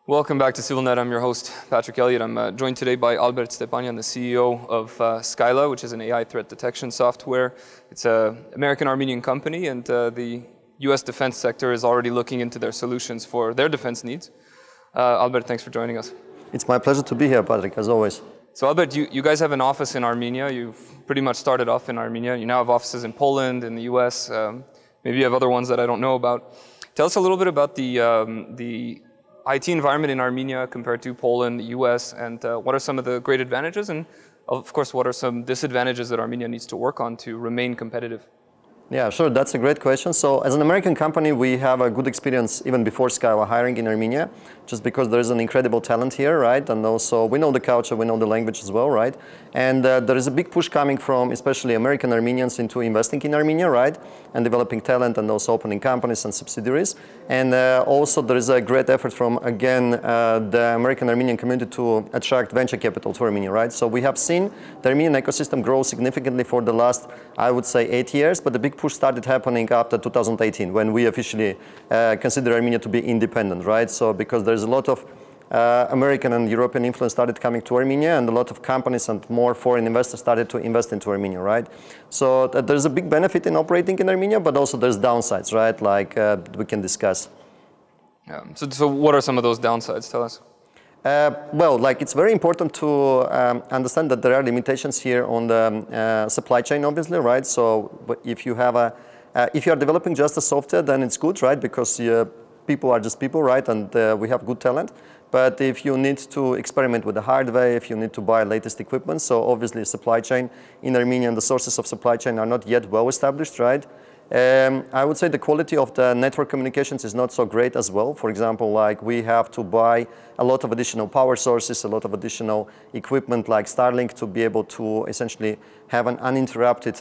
Welcome back to CivilNet. I'm your host, Patrick Elliott. I'm joined today by Albert Stepanyan, the CEO of Scylla, which is an AI threat detection software. It's an American-Armenian company, and the US defense sector is already looking into their solutions for their defense needs. Albert, thanks for joining us. It's my pleasure to be here, Patrick, as always. So Albert, you guys have an office in Armenia. You've pretty much started off in Armenia. You now have offices in Poland, in the US. Maybe you have other ones that I don't know about. Tell us a little bit about the IT environment in Armenia compared to Poland, the US, and what are some of the great advantages? And of course, what are some disadvantages that Armenia needs to work on to remain competitive? Yeah, sure. That's a great question. So as an American company, we have a good experience even before Scylla hiring in Armenia, just because there is an incredible talent here, right? And also we know the culture, we know the language as well, right? And there is a big push coming from especially American Armenians into investing in Armenia, right? And developing talent and also opening companies and subsidiaries. And also there is a great effort from, again, the American Armenian community to attract venture capital to Armenia, right? So we have seen the Armenian ecosystem grow significantly for the last, I would say, 8 years, but the big push started happening after 2018 when we officially consider Armenia to be independent, right? So because there's a lot of American and European influence started coming to Armenia, and a lot of companies and more foreign investors started to invest into Armenia, right? So there's a big benefit in operating in Armenia, but also there's downsides, right? Like we can discuss. Yeah. So what are some of those downsides? Tell us. Well, like it's very important to understand that there are limitations here on the supply chain, obviously, right? So if you have if you are developing just a software, then it's good, right? Because people are just people, right? And we have good talent. But if you need to experiment with the hardware, if you need to buy latest equipment, so obviously supply chain in Armenia and the sources of supply chain are not yet well established, right? I would say the quality of the network communications is not so great as well. For example, like we have to buy a lot of additional power sources, a lot of additional equipment like Starlink to be able to essentially have an uninterrupted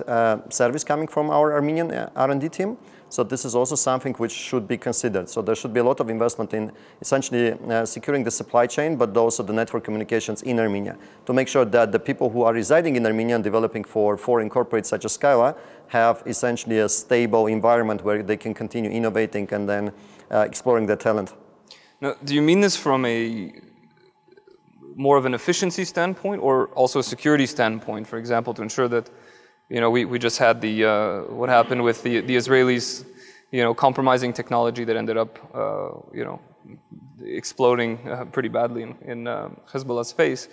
service coming from our Armenian R&D team. So this is also something which should be considered. So there should be a lot of investment in essentially securing the supply chain, but also the network communications in Armenia to make sure that the people who are residing in Armenia and developing for foreign corporates such as Scylla have essentially a stable environment where they can continue innovating and then exploring their talent. Now, do you mean this from a more of an efficiency standpoint or also a security standpoint, for example, to ensure that, you know, we just had the, what happened with the Israelis, you know, compromising technology that ended up, you know, exploding pretty badly in Hezbollah's face.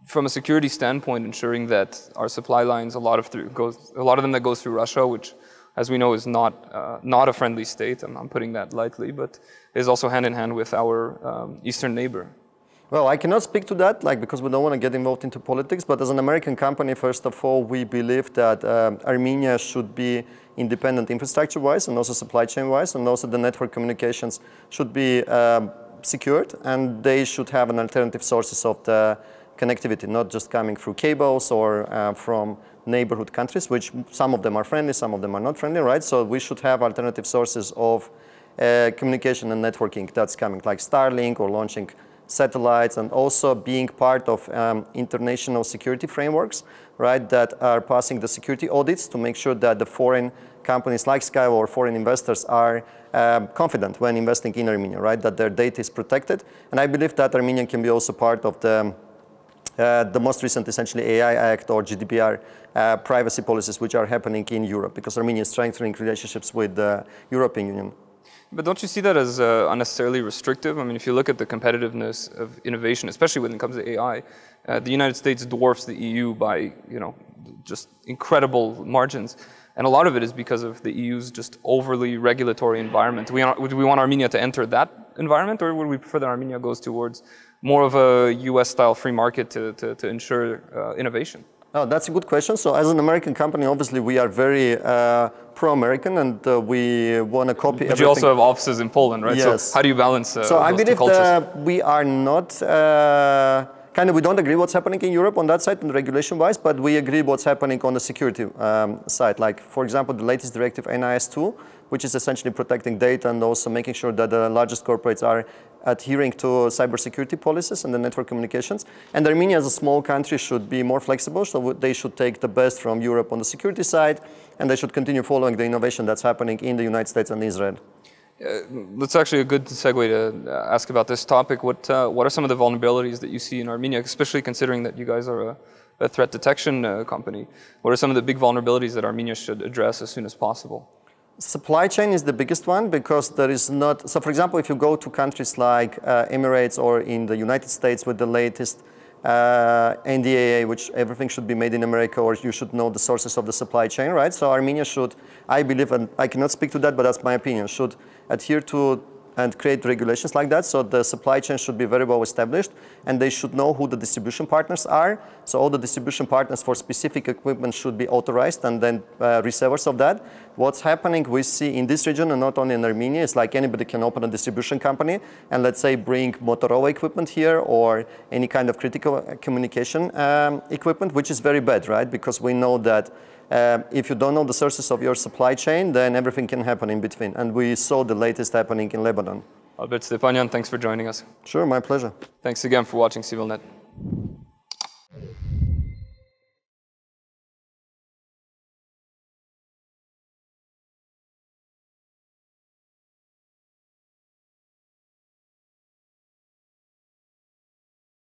From a security standpoint, ensuring that our supply lines, a lot of them that goes through Russia, which, as we know, is not a friendly state. I'm putting that lightly, but is also hand in hand with our eastern neighbor. Well, I cannot speak to that, like, because we don't want to get involved into politics. But as an American company, first of all, we believe that Armenia should be independent infrastructure-wise and also supply chain-wise, and also the network communications should be secured, and they should have an alternative sources of the connectivity, not just coming through cables or from neighborhood countries, which some of them are friendly, some of them are not friendly, right? So we should have alternative sources of communication and networking that's coming, like Starlink or launching satellites, and also being part of international security frameworks, right, that are passing the security audits to make sure that the foreign companies like Scylla or foreign investors are confident when investing in Armenia, right, that their data is protected. And I believe that Armenia can be also part of the most recent, essentially, AI Act or GDPR privacy policies which are happening in Europe, because Armenia is strengthening relationships with the European Union. But don't you see that as unnecessarily restrictive? I mean, if you look at the competitiveness of innovation, especially when it comes to AI, the United States dwarfs the EU by, you know, just incredible margins. And a lot of it is because of the EU's just overly regulatory environment. Do we want Armenia to enter that environment, or would we prefer that Armenia goes towards more of a US-style free market to ensure innovation? Oh, that's a good question. So as an American company, obviously we are very pro-American, and we want to copy everything. But you also have offices in Poland, right? Yes. So how do you balance So I believe that we are not, we don't agree what's happening in Europe on that side, and regulation-wise, but we agree what's happening on the security side. Like, for example, the latest directive NIS2, which is essentially protecting data and also making sure that the largest corporates are adhering to cybersecurity policies and the network communications. And Armenia, as a small country, should be more flexible, so they should take the best from Europe on the security side, and they should continue following the innovation that's happening in the United States and Israel. That's actually a good segue to ask about this topic. What are some of the vulnerabilities that you see in Armenia, especially considering that you guys are a threat detection company? What are some of the big vulnerabilities that Armenia should address as soon as possible? Supply chain is the biggest one because there is not, so for example, if you go to countries like Emirates or in the United States with the latest NDAA, which everything should be made in America, or you should know the sources of the supply chain, right? So Armenia should, I believe, and I cannot speak to that, but that's my opinion, should adhere to and create regulations like that. So the supply chain should be very well established, and they should know who the distribution partners are. So all the distribution partners for specific equipment should be authorized, and then resellers of that. What's happening we see in this region, and not only in Armenia, is like anybody can open a distribution company and let's say bring Motorola equipment here or any kind of critical communication equipment, which is very bad, right? Because we know that if you don't know the sources of your supply chain, then everything can happen in between. And we saw the latest happening in Lebanon. Albert Stepanyan, thanks for joining us. Sure, my pleasure. Thanks again for watching CivilNet.